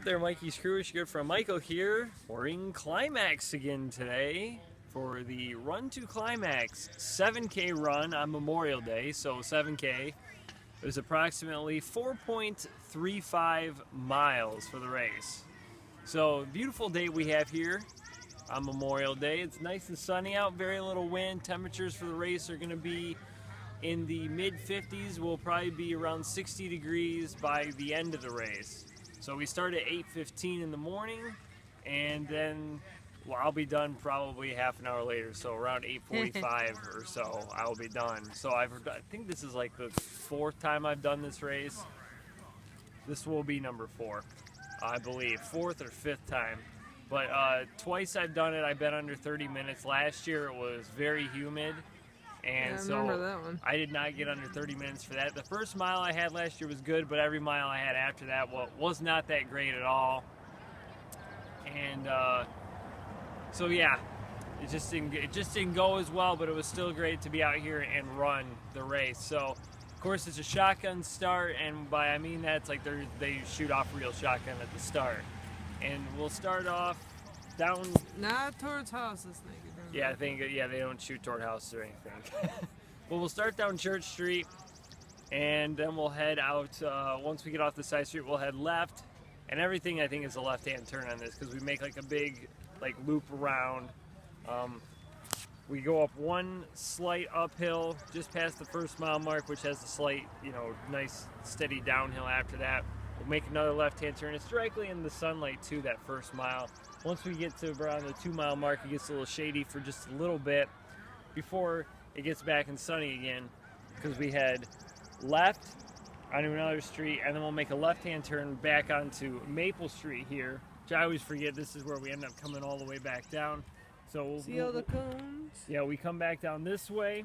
there, Mikey Screwish, good friend Michael here. We're in Climax again today for the Run to Climax 7K run on Memorial Day. So 7K is approximately 4.35 miles for the race. So beautiful day we have here on Memorial Day. It's nice and sunny out, very little wind. Temperatures for the race are going to be in the mid 50s. Will probably be around 60 degrees by the end of the race. So we start at 8:15 in the morning, and then I'll be done probably half an hour later. So around 8:45 or so, I'll be done. So I think this is like the 4th time I've done this race. This will be number 4, I believe, 4th or 5th time. But twice I've done it. I've been under 30 minutes. Last year it was very humid. And yeah, I remember that one. I did not get under 30 minutes for that. The first mile I had last year was good, but every mile I had after that was not that great at all. And so yeah, it just didn't go as well, but it was still great to be out here and run the race. So of course it's a shotgun start, and by I mean that's like they shoot off real shotgun at the start. And we'll start off down. Not towards houses, nigga. Yeah, I think they don't shoot toward houses or anything. But we'll start down Church Street, and then we'll head out. Once we get off the side street, we'll head left, and everything I think is a left-hand turn on this because we make like a big loop around. We go up one slight uphill just past the first mile mark, which has a slight, nice steady downhill after that. We'll make another left-hand turn. It's directly in the sunlight too, that first mile. Once we get to around the 2-mile mark, it gets a little shady for just a little bit before it gets back and sunny again, because we head left onto another street, and then we'll make a left-hand turn back onto Maple Street here, which I always forget this is where we end up coming all the way back down. So see all the cones? Yeah, we come back down this way,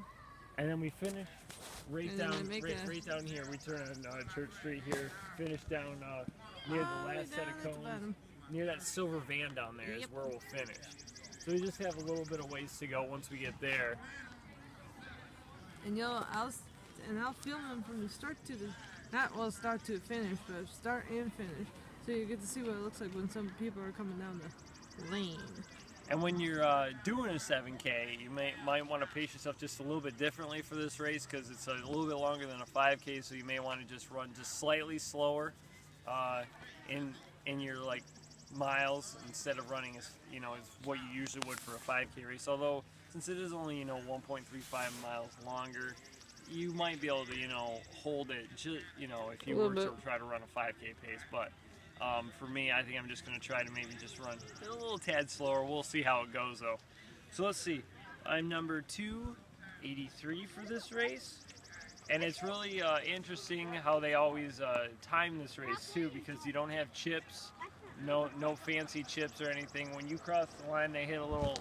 and then we finish right down here. We turn on Church Street here, finish down near the last set of cones. Near that silver van down there is where we'll finish. So we just have a little bit of ways to go once we get there. And I'll film them from the start to the start to finish, but start and finish, so you get to see what it looks like when some people are coming down the lane. And when you're doing a 7K, you might want to pace yourself just a little bit differently for this race, because it's a little bit longer than a 5K, so you may want to just run just slightly slower in your miles instead of running as what you usually would for a 5K race. Although since it is only 1.35 miles longer, you might be able to hold it if you were to try to run a 5K pace. But for me, I think I'm just going to try to maybe just run a little tad slower. We'll see how it goes though. So let's see. I'm number 283 for this race. And it's really interesting how they always time this race too, because you don't have chips. No fancy chips or anything. When you cross the line, they hit a little.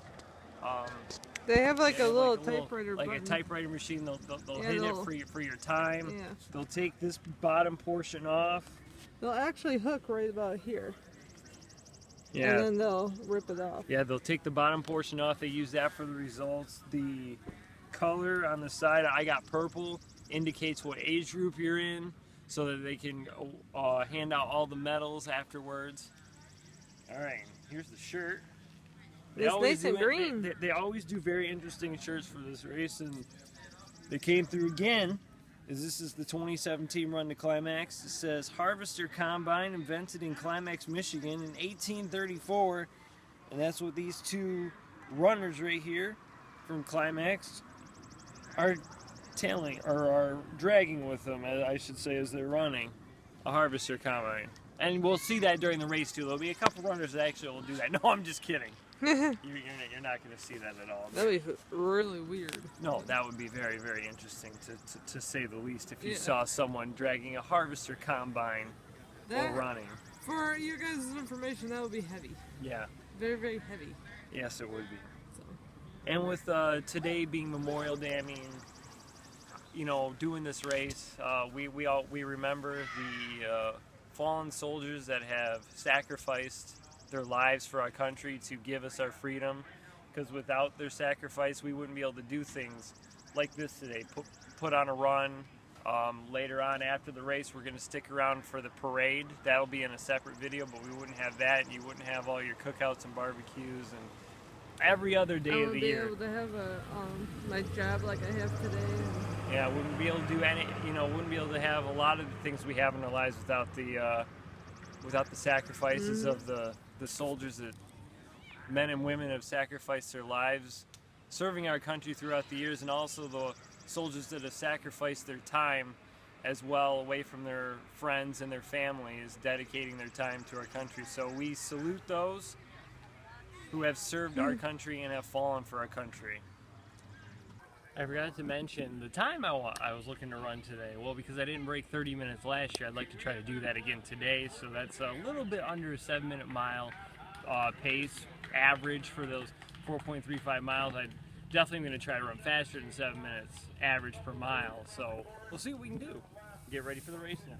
They have a little typewriter button. Like a typewriter machine. They'll hit it for your time. Yeah. They'll take this bottom portion off. They'll actually hook right about here. Yeah. And then they'll rip it off. Yeah, they'll take the bottom portion off. They use that for the results. The color on the side, I got purple, indicates what age group you're in, so that they can hand out all the medals afterwards. All right, here's the shirt. It's nice and green. They always do very interesting shirts for this race, and they came through again. This is the 2017 Run to Climax. It says Harvester Combine, invented in Climax, Michigan in 1834, and that's what these two runners right here from Climax are dragging with them, I should say, as they're running a Harvester Combine. And we'll see that during the race too. There'll be a couple runners that actually will do that. No, I'm just kidding. You're not going to see that at all. That'd be really weird. No, that would be very, very interesting to say the least, if you saw someone dragging a Harvester Combine while running. For your guys' information, that would be heavy. Yeah. Very, very heavy. Yes, it would be. So. And with today being Memorial Day, I mean, doing this race, we remember the fallen soldiers that have sacrificed their lives for our country to give us our freedom, because without their sacrifice we wouldn't be able to do things like this today, put on a run, Later on after the race, we're going to stick around for the parade. That'll be in a separate video, but we wouldn't have that, and you wouldn't have all your cookouts and barbecues and every other day of the year. I won't be able to have my job like I have today. Yeah, wouldn't be able to do any, wouldn't be able to have a lot of the things we have in our lives without the sacrifices of the soldiers that men and women have sacrificed their lives serving our country throughout the years, and also the soldiers that have sacrificed their time as well away from their friends and their families, dedicating their time to our country. So we salute those who have served our country and have fallen for our country. I forgot to mention the time I was looking to run today. Well, because I didn't break 30 minutes last year, I'd like to try to do that again today. So that's a little bit under a 7-minute mile pace average for those 4.35 miles. I definitely going to try to run faster than 7 minutes average per mile. So we'll see what we can do. Get ready for the race now.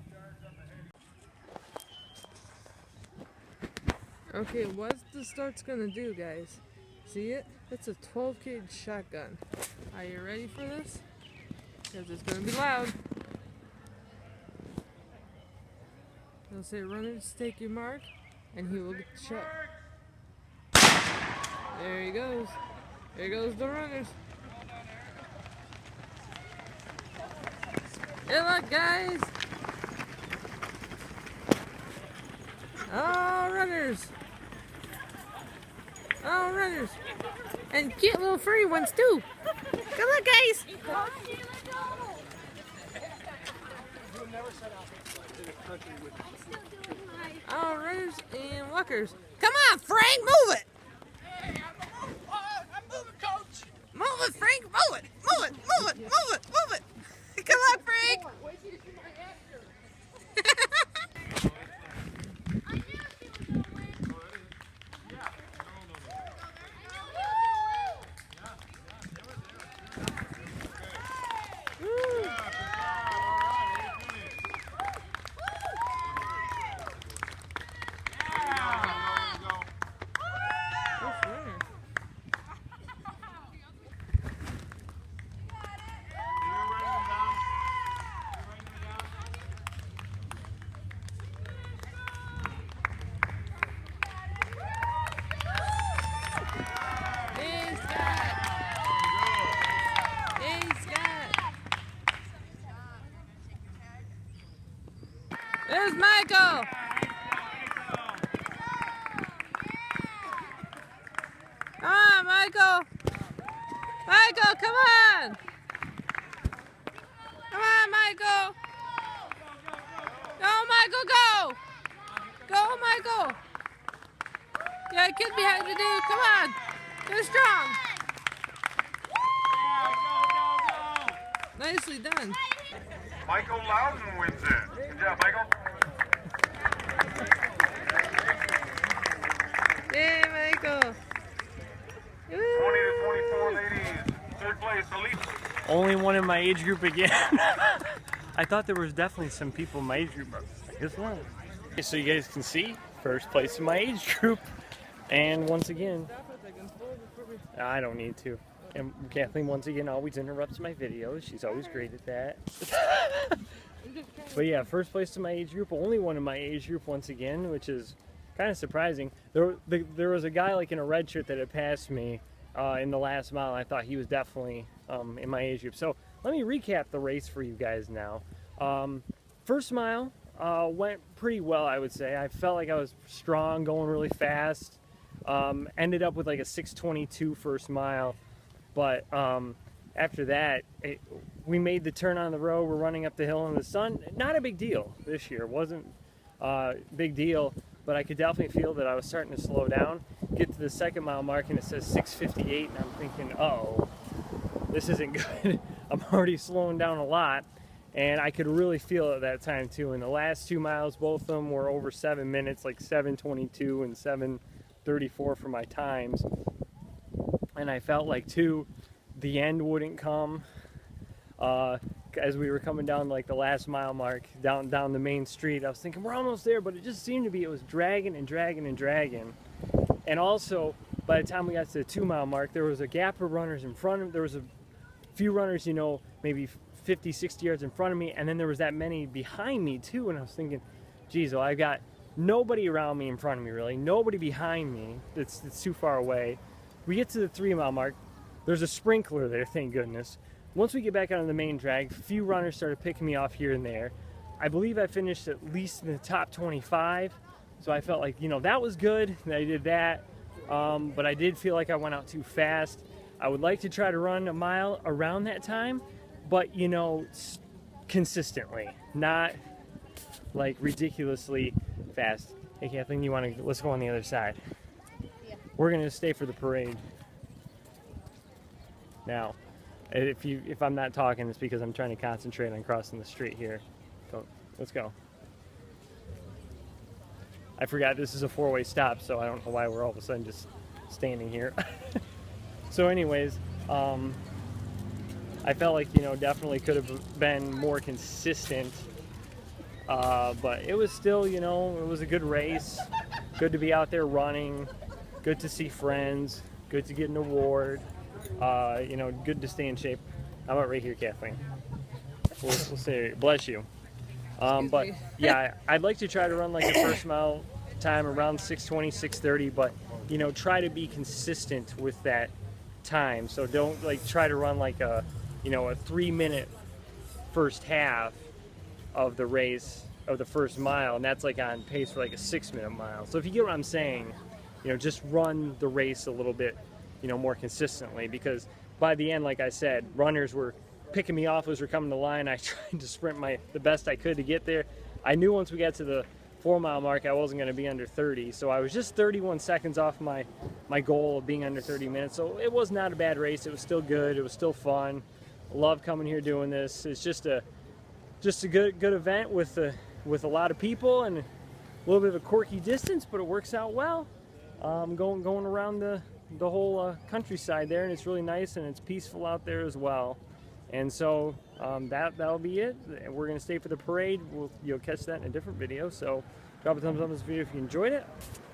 Okay, what's the start's gonna do, guys? See it? It's a 12 gauge shotgun. Are you ready for this? Because it's gonna be loud. It'll say, runners, take your mark, and he will get shot. There he goes. There goes the runners. Good luck, guys! Oh, runners! Oh, runners! And cute little furry ones, too! Good luck, guys! Oh, runners and walkers. Come on, Frank, move it! I'm moving, Coach! Move it, Frank, move it! Move it, move it, move it, move it! Good luck, Frank! There's Michael! Come on, Michael! Michael, come on! Come on, Michael! Go, Michael, go! Go, Michael! Yeah, kid behind you, dude. Come on! You're strong! Nicely done. Michael Loudon wins it. Good job, Michael. Yay, Michael! 20 to 24 ladies. Third place, Elise. Only one in my age group again. I thought there was definitely some people in my age group, but I guess not. Okay, so you guys can see, first place in my age group. And once again, I don't need to. And Kathleen, once again, always interrupts my videos. She's always great at that. But yeah, first place in my age group, only one in my age group once again, which is kind of surprising. There was a guy like in a red shirt that had passed me in the last mile. I thought he was definitely in my age group. So let me recap the race for you guys now. First mile went pretty well, I would say. I felt like I was strong, going really fast. Ended up with like a 6:22 first mile. But after that, we made the turn on the road. We're running up the hill in the sun. Not a big deal this year. It wasn't a big deal, but I could definitely feel that I was starting to slow down. Get to the second mile mark and it says 6:58, and I'm thinking, oh, this isn't good. I'm already slowing down a lot, and I could really feel it at that time too. In the last 2 miles, both of them were over 7 minutes, like 7:22 and 7:34 for my times. And I felt like too, the end wouldn't come as we were coming down like the last mile mark down the main street. I was thinking we're almost there, but it just seemed to be, it was dragging and dragging and dragging. And also by the time we got to the 2 mile mark, there was a gap of runners in front of, there was a few runners, you know, maybe 50, 60 yards in front of me, and then there was that many behind me too, and I was thinking, geez, well, I've got nobody around me in front of me, really, nobody behind me that's too far away. We get to the 3-mile mark. There's a sprinkler there, thank goodness. Once we get back out on the main drag, a few runners started picking me off here and there. I believe I finished at least in the top 25, so I felt like, you know, that was good that I did that, but I did feel like I went out too fast. I would like to try to run a mile around that time, but, you know, consistently, not like ridiculously fast. Hey Kathleen, let's go on the other side. Yeah. We're gonna stay for the parade. Now, if I'm not talking, it's because I'm trying to concentrate on crossing the street here. So let's go. I forgot this is a 4-way stop, so I don't know why we're all of a sudden just standing here. So anyways, I felt like, you know, definitely could have been more consistent, but it was still, you know, it was a good race. Good to be out there running, good to see friends, good to get an award, you know, good to stay in shape. How about right here, Kathleen? We'll say, bless you. But yeah, I'd like to try to run like a first mile time around 6:20, 6:30, but, you know, try to be consistent with that time. So don't like try to run like a, you know, a 3-minute first half of the race of the first mile, and that's like on pace for like a 6-minute mile. So if you get what I'm saying, you know, just run the race a little bit, you know, more consistently, because by the end, like I said, runners were picking me off as we're coming to the line. I tried to sprint the best I could to get there. I knew once we got to the 4-mile mark I wasn't going to be under 30, so I was just 31 seconds off my goal of being under 30 minutes. So it was not a bad race. It was still good. It was still fun. I love coming here doing this. It's just a good event with a lot of people and a little bit of a quirky distance, but it works out well. Going around the whole countryside there, and it's really nice and it's peaceful out there as well. And so that'll be it. We're going to stay for the parade. You'll catch that in a different video. So drop a thumbs up on this video if you enjoyed it.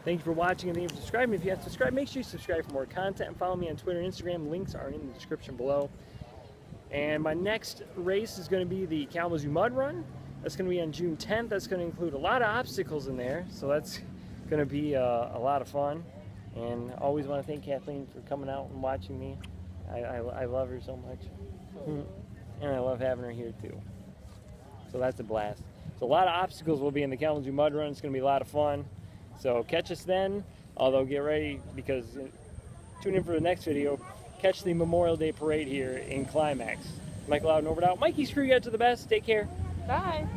Thank you for watching, and thank you for subscribing. If you haven't subscribed, make sure you subscribe for more content and follow me on Twitter and Instagram. Links are in the description below. And my next race is going to be the Kalamazoo Mud Run. That's going to be on June 10th. That's going to include a lot of obstacles in there. So that's going to be a lot of fun. And I always want to thank Kathleen for coming out and watching me. I love her so much. And I love having her here too. So that's a blast. So a lot of obstacles will be in the Kalamazoo Mud Run. It's going to be a lot of fun. So catch us then. Although get ready, because tune in for the next video. Catch the Memorial Day Parade here in Climax. Michael out and over and out. Mikey's crew, you guys are the best. Take care. Bye.